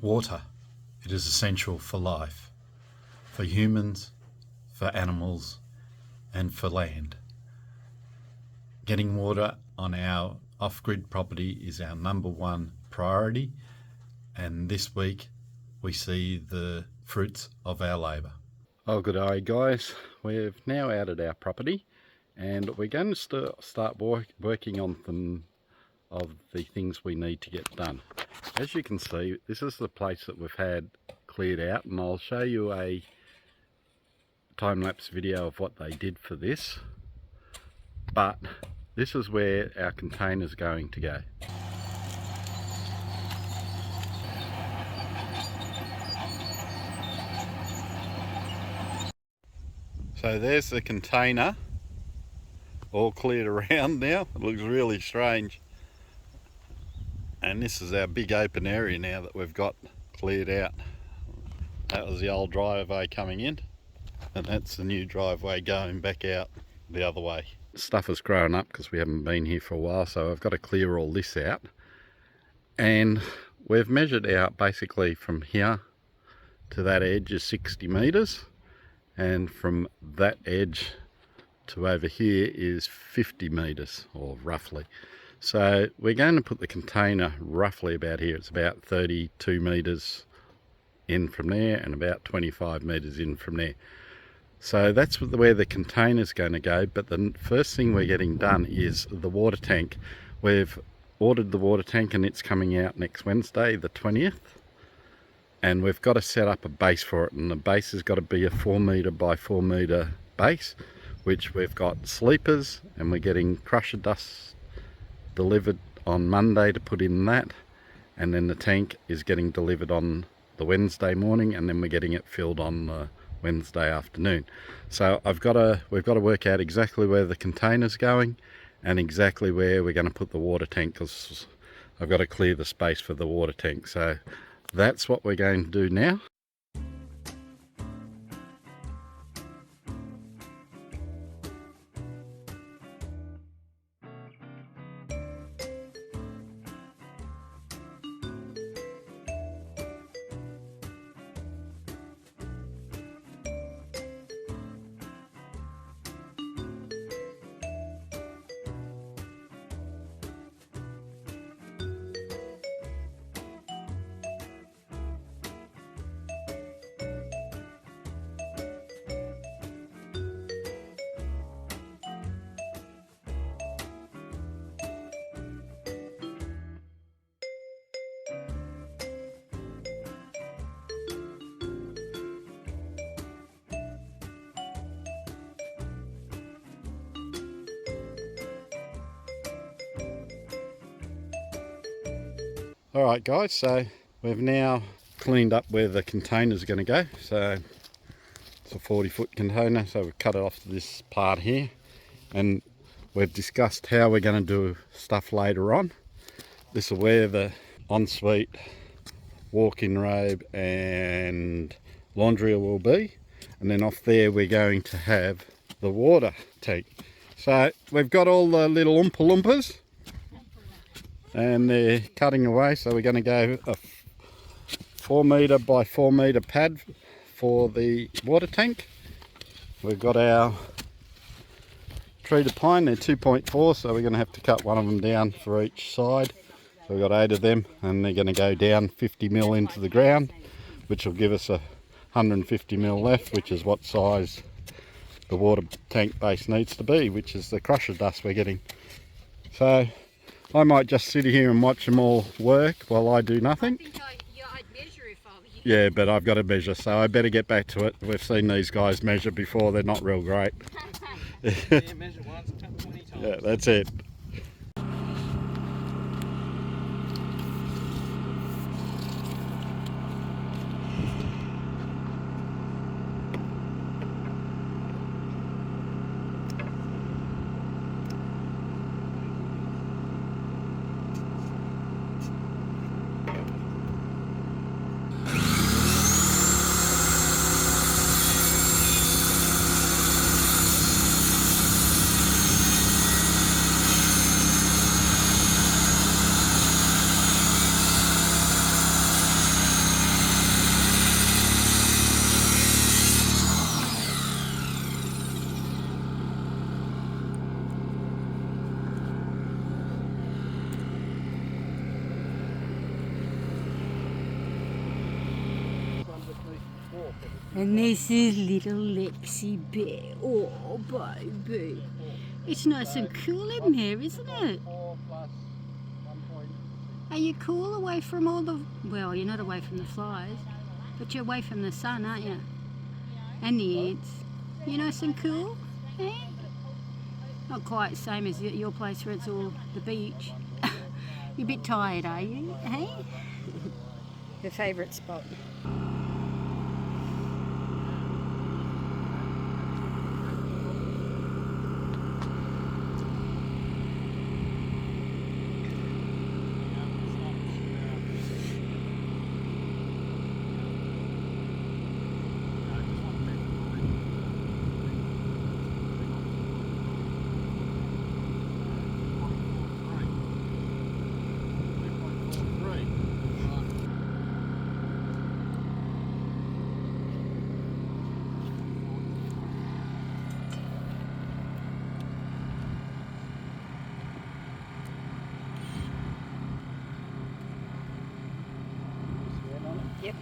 Water. It is essential for life, for humans, for animals, and for land. Getting water on our off-grid property is our number one priority, and this week we see the fruits of our labour. Oh, good day guys. We're now out at our property and we're going to start working on some of the things we need to get done. As you can see, this is the place that we've had cleared out, and I'll show you a time-lapse video of what they did for this. But this is where our container's going to go. So there's the container all cleared around now. It looks really strange. And this is our big open area now that we've got cleared out. That was the old driveway coming in, and that's the new driveway going back out the other way. Stuff has grown up because we haven't been here for a while, so I've got to clear all this out. And we've measured out basically from here to that edge is 60 metres, and from that edge to over here is 50 metres, or roughly. So we're going to put the container roughly about here. It's about 32 metres in from there and about 25 metres in from there. So that's where the container's going to go. But the first thing we're getting done is the water tank. We've ordered the water tank and it's coming out next Wednesday, the 20th. And we've got to set up a base for it, and the base has got to be a 4 metre by 4 metre base, which we've got sleepers, and we're getting crusher dust delivered on Monday to put in that, and then the tank is getting delivered on the Wednesday morning, and then we're getting it filled on the Wednesday afternoon. So we've got to work out exactly where the container's going and exactly where we're going to put the water tank, because I've got to clear the space for the water tank. So that's what we're going to do now. Alright guys, so we've now cleaned up where the container's going to go. So it's a 40-foot container, so we've cut it off to this part here, and we've discussed how we're going to do stuff later on. This is where the ensuite, walk-in robe and laundry will be, and then off there we're going to have the water tank. So we've got all the little Oompa Loompas and they're cutting away, so we're going to go a 4 metre by 4 metre pad for the water tank. We've got our tree to pine, they're 2.4, so we're going to have to cut one of them down for each side. So we've got 8 of them, and they're going to go down 50 mil into the ground, which will give us 150 mil left, which is what size the water tank base needs to be, which is the crusher dust we're getting. So I might just sit here and watch them all work while I do nothing. I'd measure if I were you. Yeah, but I've got to measure, so I better get back to it. We've seen these guys measure before, they're not real great. Yeah, measure once, cut 20 times. Yeah, that's it. And this is little Lexi Bear. Oh, baby. It's nice and cool in there, isn't it? Are you cool away from all the... Well, you're not away from the flies, but you're away from the sun, aren't you? And the ants. You're nice and cool, eh? Not quite the same as your place where it's all the beach. You're a bit tired, are you, hey? Your favourite spot. Yep.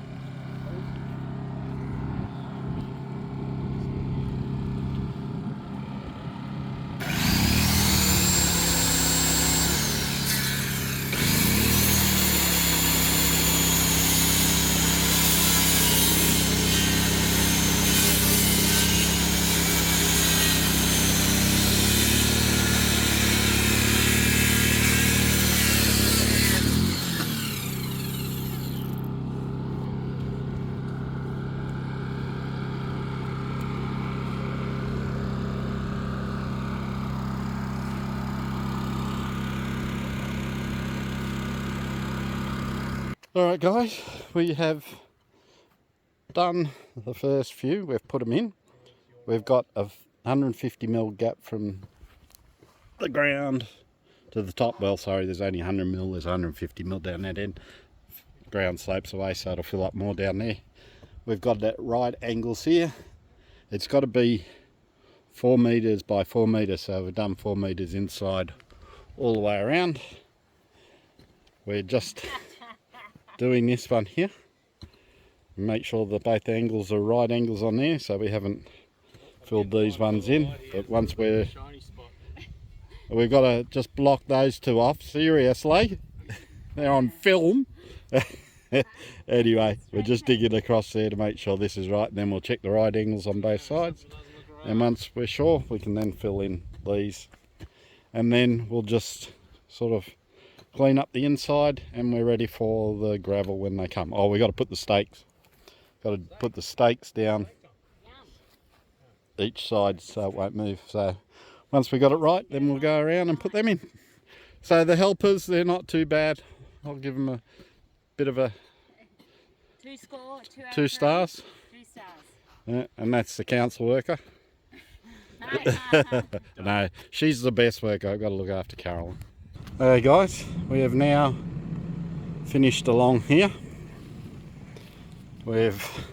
Alright guys, we have done the first few, we've put them in. We've got a 150mm gap from the ground to the top. Well, sorry, there's only 100mm, there's 150mm down that end. Ground slopes away, so it'll fill up more down there. We've got that right angles here. It's got to be 4 metres by 4 metres, so we've done 4 metres inside all the way around. We're just doing this one here. Make sure that both angles are right angles on there, so we haven't filled these ones in. But once we've got to just block those two off. Seriously, they're on film. Anyway, we're just digging across there to make sure this is right, and then we'll check the right angles on both sides. And once we're sure, we can then fill in these, and then we'll just sort of clean up the inside, and we're ready for the gravel when they come. Oh, we got to put the stakes. Got to put the stakes down each side so it won't move. So once we got it right, then we'll go around and put them in. So the helpers, they're not too bad. I'll give them a bit of a 2 score, 2 stars. 2 stars. Yeah, and that's the council worker. No, she's the best worker. I've got to look after Carolyn. Okay guys, we have now finished along here. We've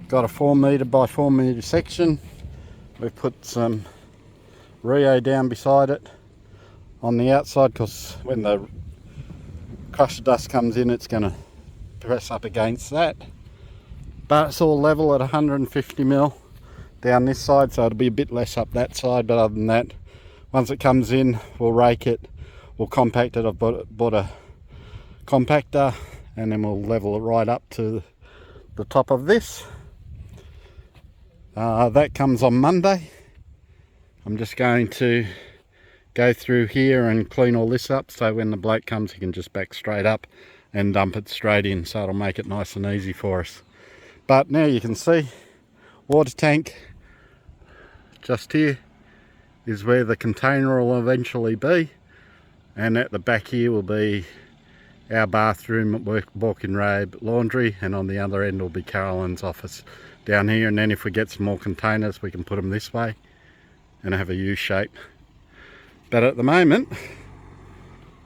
got a 4 metre by 4 metre section. We've put some Rio down beside it on the outside, because when the crushed dust comes in, it's going to press up against that. But it's all level at 150mm down this side, so it'll be a bit less up that side. But other than that, once it comes in, we'll rake it, we'll compact it. I've bought a compactor, and then we'll level it right up to the top of this. That comes on Monday. I'm just going to go through here and clean all this up, so when the bloke comes, he can just back straight up and dump it straight in, so it'll make it nice and easy for us. But now you can see water tank just here is where the container will eventually be, and at the back here will be our bathroom, walk-in robe, laundry, and on the other end will be Carolyn's office down here. And then if we get some more containers, we can put them this way and have a U shape. But at the moment,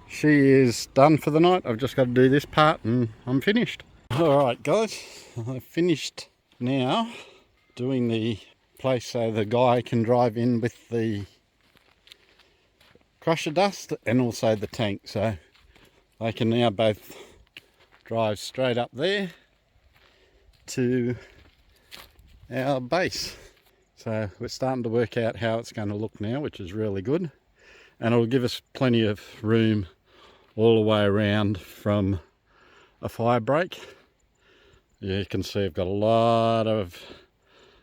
she is done for the night. I've just got to do this part and I'm finished. Alright guys, I've finished now doing the place so the guy can drive in with the crusher dust and also the tank, so they can now both drive straight up there to our base. So we're starting to work out how it's going to look now, which is really good. And it'll give us plenty of room all the way around from a fire break. Yeah, you can see I've got a lot of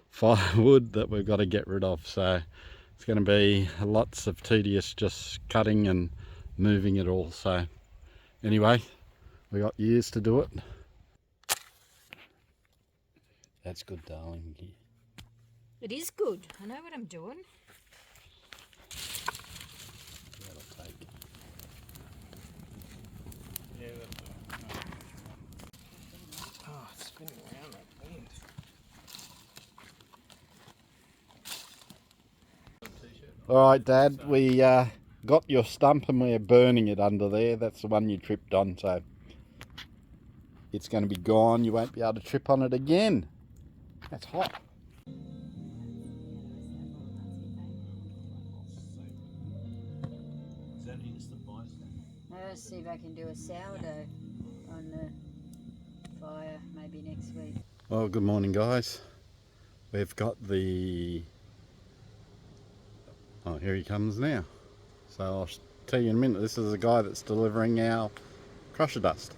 firewood that we've got to get rid of, so it's going to be lots of tedious just cutting and moving it all. So anyway, we got years to do it. That's good, darling. It is good. I know what I'm doing. That'll take. Yeah, oh, it's spinning around that wind. Alright, Dad, we got your stump and we're burning it under there. That's the one you tripped on, so it's going to be gone. You won't be able to trip on it again. That's hot. Let's see if I can do a sourdough on the fire maybe next week. Well, good morning, guys. We've got the... Oh, here he comes now. So I'll tell you in a minute. This is the guy that's delivering our crusher dust.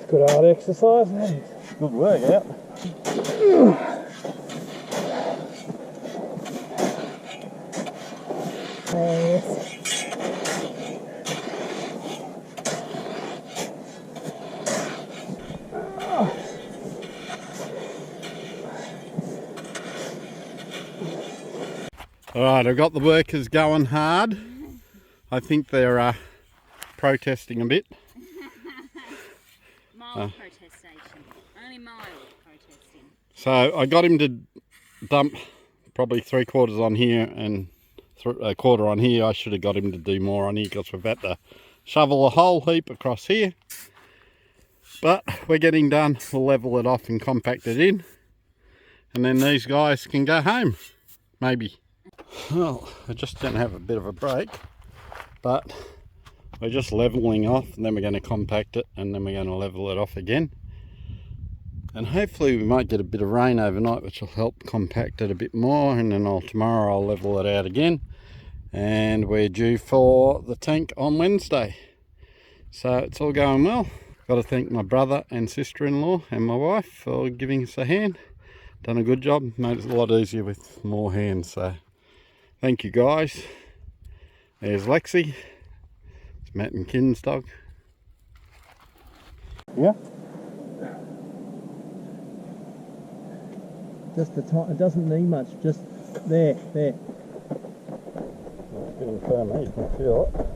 Good hard exercise, man. Good workout. Alright, I've got the workers going hard. I think they're protesting a bit. Mild protestation. Only mild protesting. So I got him to dump probably 3/4 on here and a quarter on here. I should have got him to do more on here because we've had to shovel a whole heap across here. But we're getting done. We'll level it off and compact it in. And then these guys can go home. Maybe. Well, we're just going to have a bit of a break. But we're just leveling off and then we're going to compact it and then we're going to level it off again. And hopefully we might get a bit of rain overnight, which will help compact it a bit more, and then tomorrow I'll level it out again. And we're due for the tank on Wednesday. So it's all going well. Got to thank my brother and sister-in-law and my wife for giving us a hand. Done a good job, made it a lot easier with more hands. So thank you guys. There's Lexi. It's Matt and Kin's dog. Yeah. Just the top, it doesn't need much, just there. It's getting firm, you can feel it.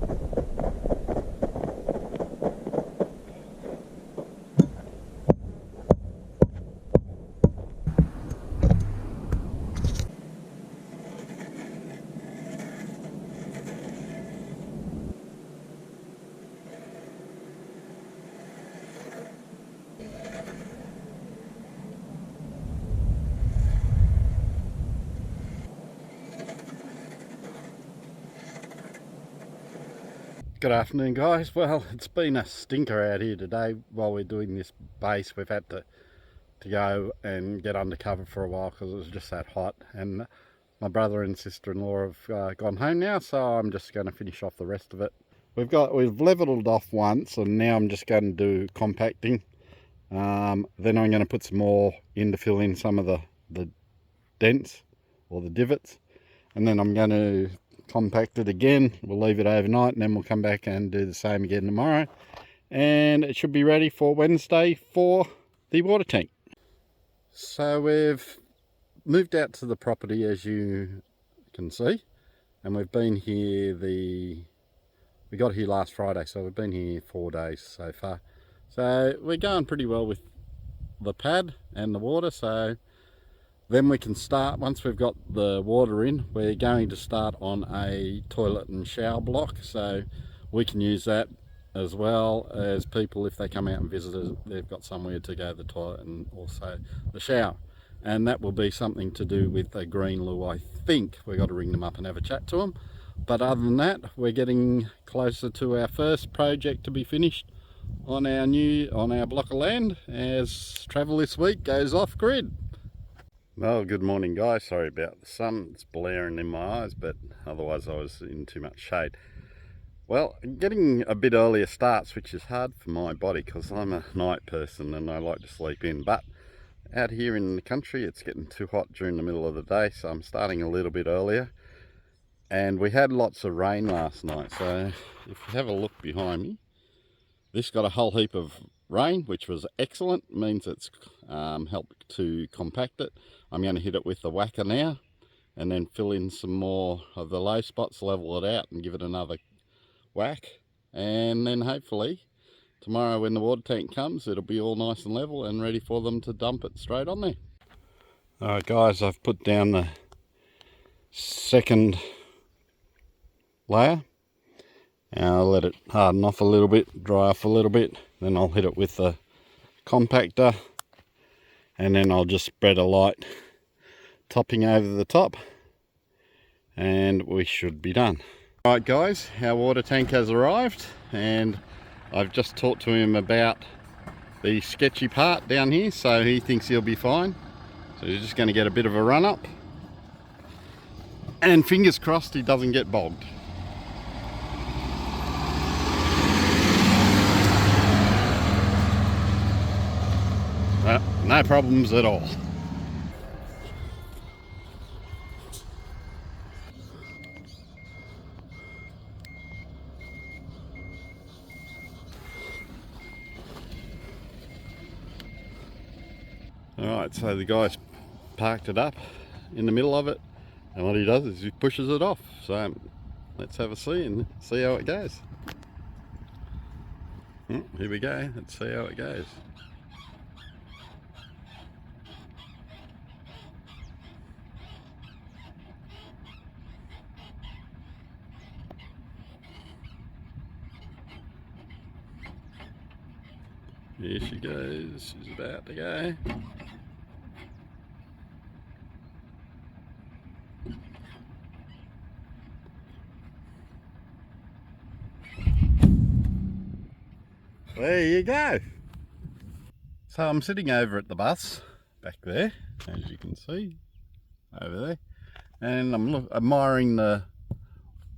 Good afternoon, guys. Well, it's been a stinker out here today while we're doing this base. We've had to go and get undercover for a while because it was just that hot, and my brother and sister-in-law have gone home now, so I'm just going to finish off the rest of it. We've leveled it off once, and now I'm just going to do compacting. Then I'm going to put some more in to fill in some of the dents or the divots, and then I'm going to compact it again. We'll leave it overnight and then we'll come back and do the same again tomorrow. And it should be ready for Wednesday for the water tank. So we've moved out to the property, as you can see, and we've been here we got here last Friday, so we've been here 4 days so far. So we're going pretty well with the pad and the water, so then we can start. Once we've got the water in, we're going to start on a toilet and shower block, so we can use that as well as people, if they come out and visit us, they've got somewhere to go to the toilet and also the shower. And that will be something to do with a green loo, I think. We've got to ring them up and have a chat to them. But other than that, we're getting closer to our first project to be finished on our block of land as travel this week goes off grid. Well, good morning guys. Sorry about the sun, it's blaring in my eyes, but otherwise I was in too much shade. Well, getting a bit earlier starts, which is hard for my body because I'm a night person and I like to sleep in, but out here in the country it's getting too hot during the middle of the day, so I'm starting a little bit earlier. And we had lots of rain last night, so if you have a look behind me, this got a whole heap of rain, which was excellent. It means it's helped to compact it. I'm going to hit it with the whacker now and then fill in some more of the low spots, level it out and give it another whack, and then hopefully tomorrow when the water tank comes it'll be all nice and level and ready for them to dump it straight on there. Alright guys, I've put down the second layer and I'll let it harden off a little bit, dry off a little bit, then I'll hit it with the compactor and then I'll just spread a light topping over the top and we should be done. Alright guys, our water tank has arrived and I've just talked to him about the sketchy part down here, so he thinks he'll be fine. So he's just going to get a bit of a run up and fingers crossed he doesn't get bogged. Well, no problems at all. Alright, so the guy's parked it up in the middle of it, and what he does is he pushes it off. So let's have a see and see how it goes. Here we go, let's see how it goes. Here she goes, she's about to go. There you go. So I'm sitting over at the bus back there, as you can see over there, and I'm admiring the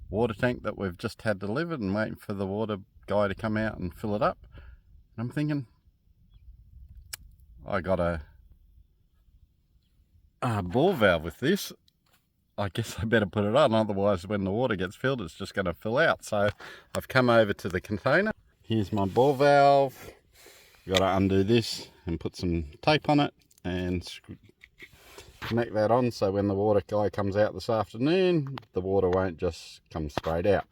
water tank that we've just had delivered and waiting for the water guy to come out and fill it up. And I'm thinking, I got a ball valve with this. I guess I better put it on, otherwise when the water gets filled it's just going to fill out. So I've come over to the container. Here's my ball valve. Got to undo this and put some tape on it and connect that on, so when the water guy comes out this afternoon the water won't just come straight out.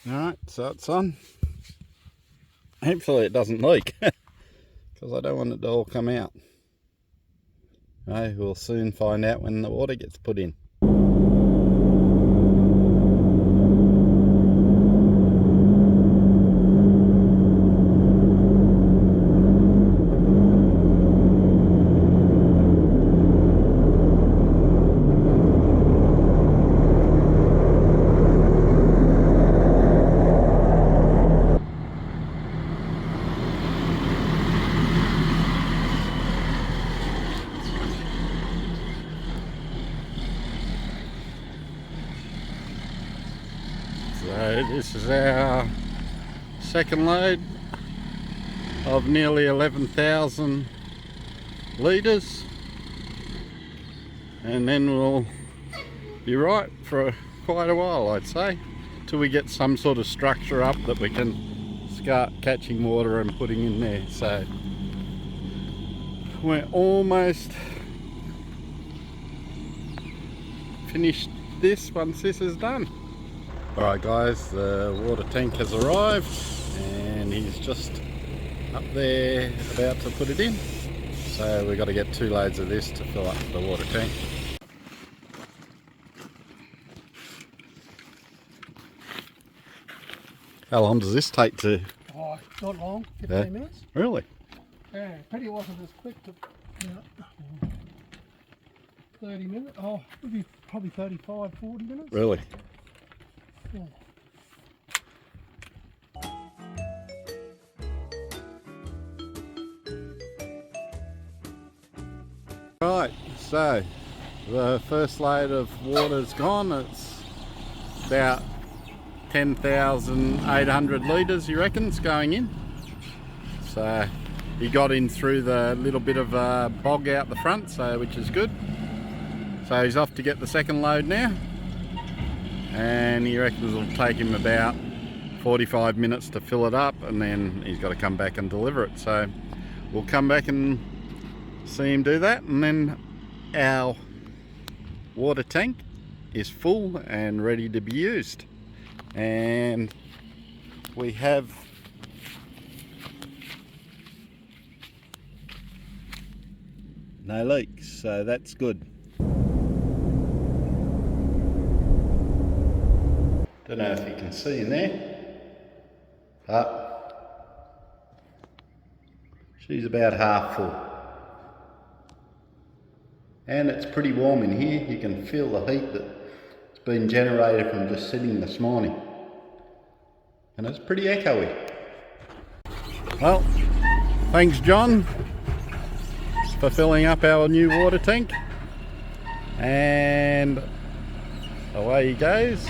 Alright, so it's on. Hopefully it doesn't leak because I don't want it to all come out. We'll soon find out when the water gets put in. So this is our second load. of nearly 11,000 litres, and then we'll be right for quite a while, I'd say, till we get some sort of structure up that we can start catching water and putting in there. So we're almost finished this once this is done. Alright guys, the water tank has arrived and he's just up there about to put it in. So we've got to get 2 loads of this to fill up the water tank. How long does this take to? Oh, not long, 15 minutes. Really? Yeah, pity it wasn't as quick to, 30 minutes. Oh, it'd be probably 35, 40 minutes. Really? Yeah. Right, so the first load of water's gone. It's about 10,800 litres, he reckons, going in. So he got in through the little bit of bog out the front, so which is good. So he's off to get the second load now, and he reckons it'll take him about 45 minutes to fill it up, and then he's got to come back and deliver it. So we'll come back and see him do that, and then our water tank is full and ready to be used. And we have no leaks, so that's good. Don't know if you can see in there, but she's about half full. And it's pretty warm in here. You can feel the heat that's been generated from just sitting this morning. And it's pretty echoey. Well, thanks John for filling up our new water tank. And away he goes.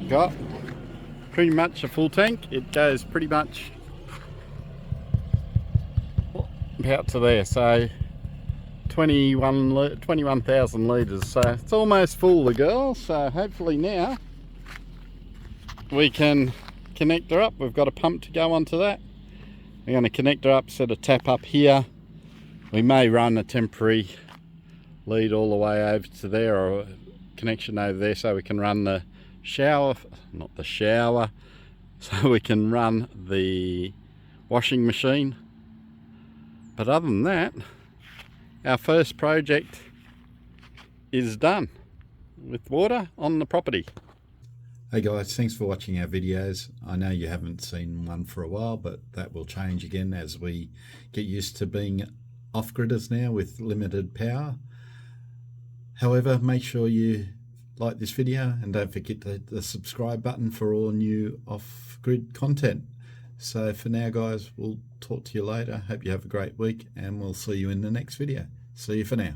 Got pretty much a full tank. It goes pretty much about to there, so 21,000 litres, so it's almost full, the girl. So hopefully now we can connect her up. We've got a pump to go onto that. We're going to connect her up, set a tap up here. We may run a temporary lead all the way over to there, or a connection over there, so we can run the shower, not the shower, so we can run the washing machine. But other than that, our first project is done with water on the property. Hey guys, thanks for watching our videos. I know you haven't seen one for a while, but that will change again as we get used to being off-gridders now with limited power. However, make sure you like this video and don't forget the subscribe button for all new off-grid content. So for now guys, we'll talk to you later. Hope you have a great week, and we'll see you in the next video. See you for now.